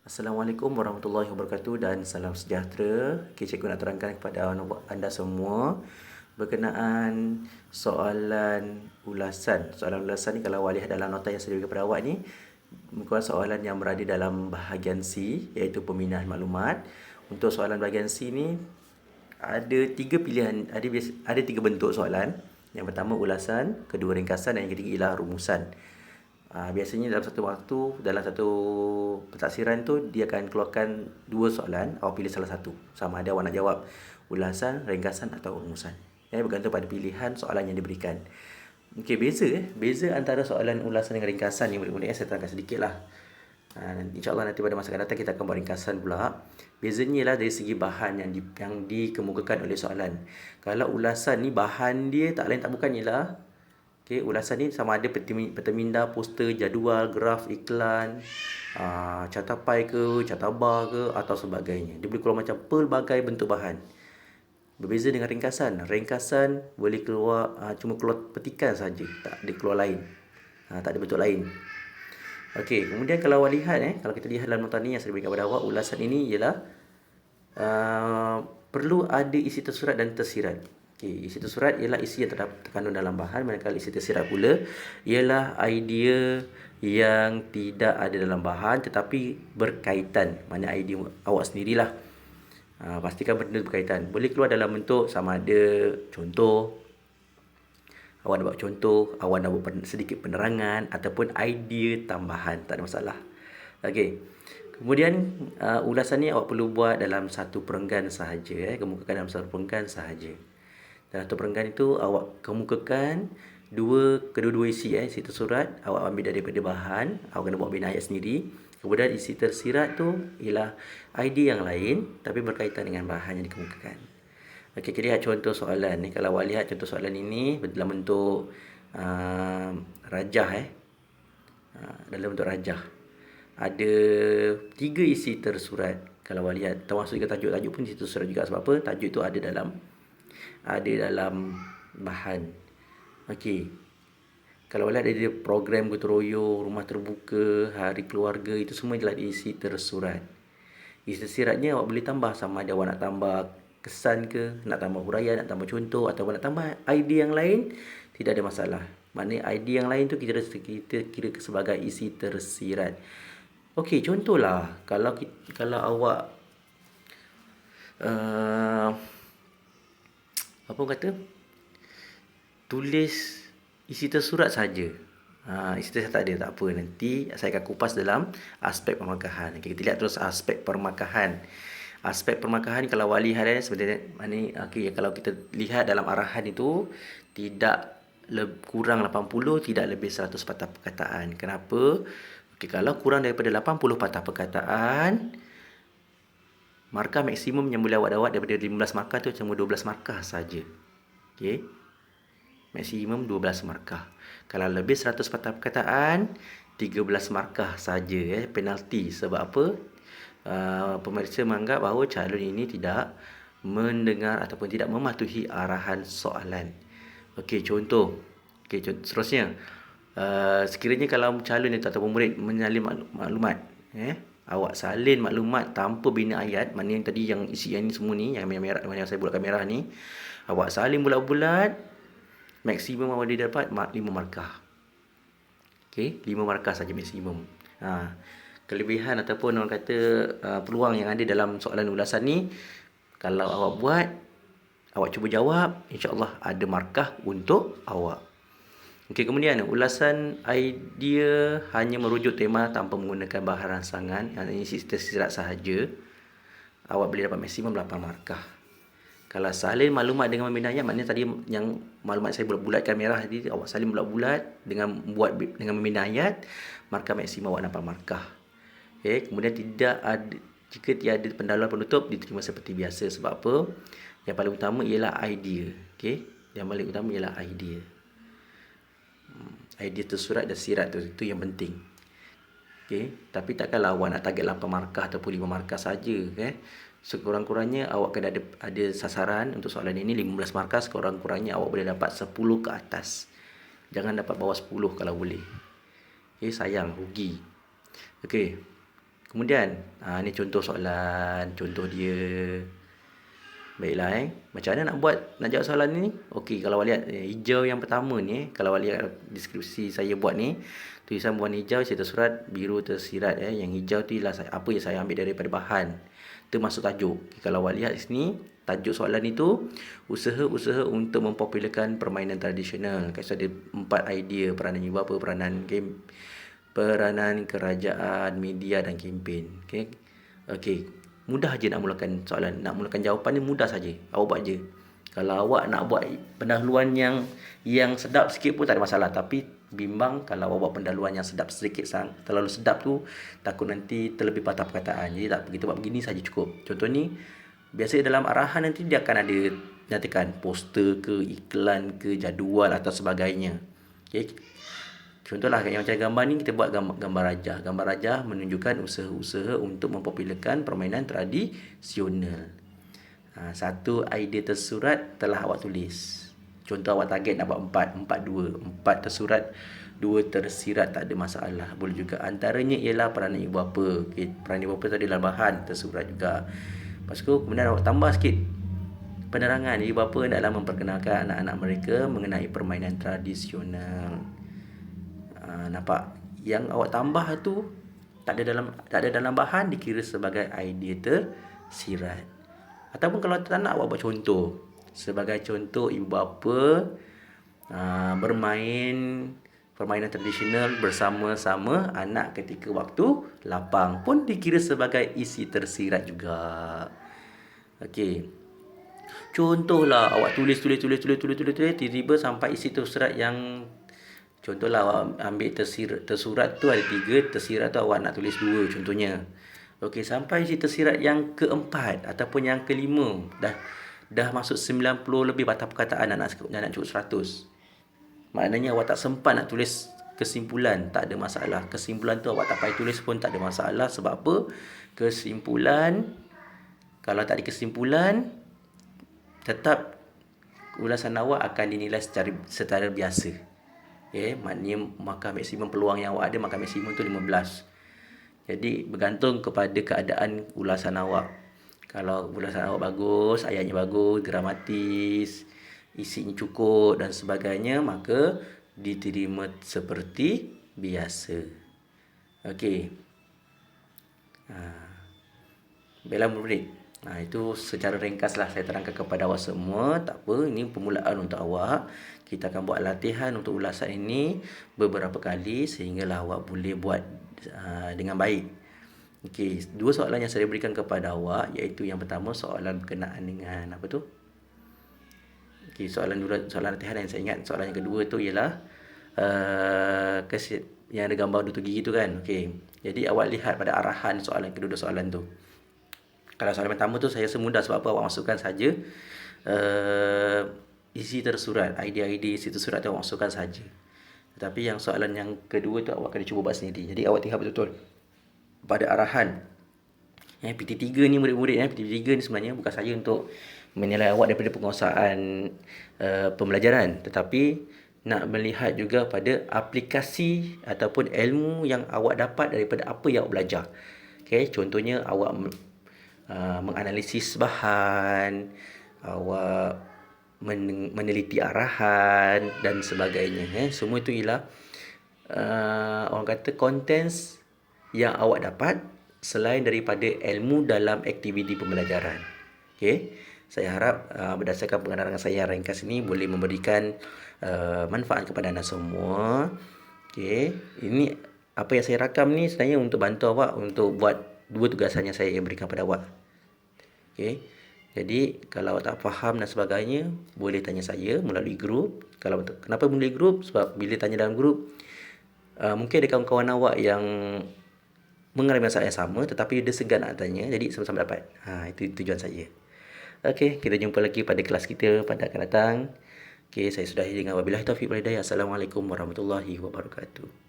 Assalamualaikum warahmatullahi wabarakatuh dan salam sejahtera. Okay, cikgu nak terangkan kepada anda semua berkenaan soalan ulasan. Soalan ulasan ni kalau awak lihat dalam nota yang saya berikan kepada awak ni, merupakan soalan yang berada dalam bahagian C, iaitu pembinaan maklumat. Untuk soalan bahagian C ni ada tiga pilihan, ada tiga bentuk soalan. Yang pertama ulasan, kedua ringkasan dan yang ketiga ialah rumusan. Biasanya dalam satu waktu, dalam satu pentaksiran tu dia akan keluarkan dua soalan. Awak pilih salah satu, sama ada awak nak jawab ulasan, ringkasan atau rumusan. Bergantung pada pilihan soalan yang diberikan. Okey, beza antara soalan ulasan dengan ringkasan ni murid-murid, saya terangkan sedikit lah. InsyaAllah nanti pada masa akan datang kita akan buat ringkasan pula. Bezanya ialah dari segi bahan yang dikemukakan oleh soalan. Kalau ulasan ni bahan dia tak lain tak bukan ialah, okay, ulasan ni sama ada peta minda, poster, jadual, graf, iklan, carta pie ke, carta bar ke atau sebagainya. Dia boleh keluar macam pelbagai bentuk bahan. Berbeza dengan ringkasan. Ringkasan boleh keluar cuma keluar petikan saja, tak ada keluar lain. Tak ada bentuk lain. Okey, kemudian kalau awak lihat kalau kita lihat dalam nota ni yang saya berikan kepada awak, ulasan ini ialah perlu ada isi tersurat dan tersirat. Okey, isi tersurat ialah isi yang terkandung dalam bahan, manakala isi tersirat pula ialah idea yang tidak ada dalam bahan tetapi berkaitan. Mana idea awak sendirilah. Pastikan benda berkaitan. Boleh keluar dalam bentuk sama ada contoh, awak nak buat contoh, awak nak buat sedikit penerangan ataupun idea tambahan, tak ada masalah. Okey. Kemudian ulasan ni awak perlu buat dalam satu perenggan sahaja, kemukakan dalam satu perenggan sahaja. Dalam satu perenggan itu awak kemukakan kedua-dua isi tersurat, awak ambil daripada bahan, awak kena buat bina ayat sendiri. Kemudian isi tersirat tu ialah idea yang lain tapi berkaitan dengan bahan yang dikemukakan. Okey, kita lihat contoh soalan ni. Kalau awak lihat contoh soalan ini dalam bentuk rajah dalam bentuk rajah. Ada tiga isi tersurat. Kalau awak lihat, termasuk juga tajuk-tajuk pun isi tersurat juga. Sebab apa? Tajuk itu ada dalam bahan. Okey. Kalau awak lihat ada program gotong royong, rumah terbuka, hari keluarga, itu semua adalah isi tersurat. Isi tersiratnya awak boleh tambah, sama ada awak nak tambah kesan ke, nak tambah huraian, nak tambah contoh ataupun nak tambah idea yang lain, tidak ada masalah. Maknanya idea yang lain tu kita kira sebagai isi tersirat. Okey, contohlah kalau awak apa kata, tulis isi tersurat saja. Isi tersurat tak ada, tak apa. Nanti saya akan kupas dalam aspek permakahan. Okay, kita lihat terus aspek permakahan. Aspek permakahan kalau awak lihat sebenarnya kalau kita lihat dalam arahan itu tidak kurang 80, tidak lebih 100 patah perkataan. Kenapa? Okey, kalau kurang daripada 80 patah perkataan, markah maksimum yang boleh awak dapat daripada 15 markah tu cuma 12 markah saja. Okey. Maksimum 12 markah. Kalau lebih 100 patah perkataan, 13 markah saja penalti. Sebab apa? Pemeriksa menganggap bahawa calon ini tidak mendengar ataupun tidak mematuhi arahan soalan. Okey, contoh. Okey, seterusnya. Sekiranya kalau calon itu ataupun murid menyalin maklumat, awak salin maklumat tanpa bina ayat, maknanya tadi yang isi yang ni semua ni, yang merah, yang saya bulatkan merah ni, awak salin bulat-bulat, maksimum awak dia dapat 5 markah. Okey, 5 markah saja maksimum. Kelebihan ataupun orang kata peluang yang ada dalam soalan ulasan ni, kalau awak buat, awak cuba jawab, insya-Allah ada markah untuk awak. Okey, kemudian ulasan idea hanya merujuk tema tanpa menggunakan bahan rangsangan, yang ini tersirat sahaja, awak boleh dapat maksimum 8 markah. Kalau salin maklumat dengan membina ayat, maknanya tadi yang maklumat saya bulat-bulatkan merah tadi, awak salin bulat-bulat dengan membina ayat, markah maksimum awak 8 markah. Okey, kemudian jika tiada pendahuluan penutup, diterima seperti biasa. Sebab apa? Yang paling utama ialah idea. Okey, yang paling utama ialah idea. Idea tersurat dan sirat itu yang penting. Okey, tapi takkanlah awak nak target 8 markah ataupun 5 markah saja, Sekurang-kurangnya awak kena ada sasaran untuk soalan ini 15 markah, sekurang-kurangnya awak boleh dapat 10 ke atas. Jangan dapat bawah 10 kalau boleh. Okey, sayang, rugi. Okey. Kemudian, ni contoh soalan, contoh dia. Baiklah. Macam mana nak buat, nak jawab soalan ni? Okey, kalau awak lihat hijau yang pertama ni, kalau awak lihat deskripsi saya buat ni, tulisan berwarna hijau isi tersurat, biru tersirat. Yang hijau tu ialah apa yang saya ambil daripada bahan, termasuk tajuk. Kalau awak lihat di sini, tajuk soalan itu usaha-usaha untuk mempopularkan permainan tradisional. Kasi ada 4 idea: peranan ibu bapa, peranan kerajaan, media dan kempen. Okey. Mudah je nak mulakan soalan, nak mulakan jawapan ni mudah saja. Awak buat je. Kalau awak nak buat pendahuluan yang sedap sikit pun tak ada masalah, tapi bimbang kalau awak buat pendahuluan yang sedap sedikit, terlalu sedap tu takut nanti terlebih patah perkataan. Jadi tak, kita buat begini saja cukup. Contoh ni, biasanya dalam arahan nanti dia akan ada nyatakan poster ke, iklan ke, jadual atau sebagainya. Okey. Contohlah yang macam gambar ni, kita buat gambar rajah. Gambar rajah menunjukkan usaha-usaha untuk mempopularkan permainan tradisional. Satu idea tersurat telah awak tulis. Contoh awak target nak buat 4 tersurat, 2 tersirat, tak ada masalah. Boleh juga. Antaranya ialah peranan ibu bapa. Okay. Peranan ibu bapa tu adalah bahan tersurat juga. Lepas tu kemudian awak tambah sikit penerangan. Ibu bapa hendaklah memperkenalkan anak-anak mereka mengenai permainan tradisional. Nampak? Yang awak tambah tu tak ada dalam bahan, dikira sebagai idea tersirat. Ataupun kalau tak nak, awak buat contoh. Sebagai contoh, ibu bapa bermain permainan tradisional bersama-sama anak ketika waktu lapang, pun dikira sebagai isi tersirat juga. Okey. Contohlah awak tulis tiba-tiba sampai isi tersirat yang, contohlah awak ambil tersurat tu ada 3, tersirat tu awak nak tulis 2 contohnya. Okey, sampai isi tersirat yang keempat ataupun yang kelima, dah masuk 90 lebih patah perkataan, nak cukup 100. Maknanya awak tak sempat nak tulis kesimpulan, tak ada masalah. Kesimpulan tu awak tak payah tulis pun tak ada masalah. Sebab apa? Kesimpulan, kalau tak ada kesimpulan, tetap ulasan awak akan dinilai secara biasa. Maknanya markah maksimum peluang yang awak ada, markah maksimum tu 15. Jadi bergantung kepada keadaan ulasan awak. Kalau ulasan awak bagus, ayatnya bagus, dramatis, isinya cukup dan sebagainya, maka diterima seperti biasa. Okey. Baiklah murid. Itu secara ringkaslah saya terangkan kepada awak semua. Tak apa, ini permulaan untuk awak. Kita akan buat latihan untuk ulasan ini beberapa kali sehinggalah awak boleh buat dengan baik. Okey, 2 soalan yang saya berikan kepada awak, iaitu yang pertama soalan berkenaan dengan apa tu? Okey, soalan latihan yang saya ingat. Soalan yang kedua tu ialah yang ada gambar tutup gigi tu kan. Okey. Jadi awak lihat pada arahan soalan kedua soalan tu. Kalau soalan pertama tu saya semudah, sebab apa? Awak masukkan saja isi tersurat, idea-idea isi tersurat tu awak masukkan saja. Tetapi yang soalan yang kedua tu awak kena cuba buat sendiri. Jadi awak lihat betul-betul pada arahan. PT3 ni murid-murid, PT3 ni sebenarnya bukan saya untuk menilai awak daripada penguasaan pembelajaran, tetapi nak melihat juga pada aplikasi ataupun ilmu yang awak dapat daripada apa yang awak belajar. Okey, contohnya awak menganalisis bahan, awak meneliti arahan dan sebagainya. Semua itu ialah orang kata contents yang awak dapat selain daripada ilmu dalam aktiviti pembelajaran. Okey, saya harap berdasarkan pengenalan saya ringkas ini boleh memberikan manfaat kepada anda semua. Okey, ini apa yang saya rakam ni sebenarnya untuk bantu awak untuk buat 2 tugasan yang saya berikan pada awak. Okey. Jadi kalau awak tak faham dan sebagainya, boleh tanya saya melalui grup. Kenapa melalui grup? Sebab bila tanya dalam grup, mungkin ada kawan-kawan awak yang mengalami masalah yang sama, tetapi dia segan nak tanya, jadi sama-sama dapat. Itu tujuan saya. Okey, kita jumpa lagi pada kelas kita pada akan datang. Okey, saya sudahi dengan wabillahi taufiq wal hidayah. Assalamualaikum warahmatullahi wabarakatuh.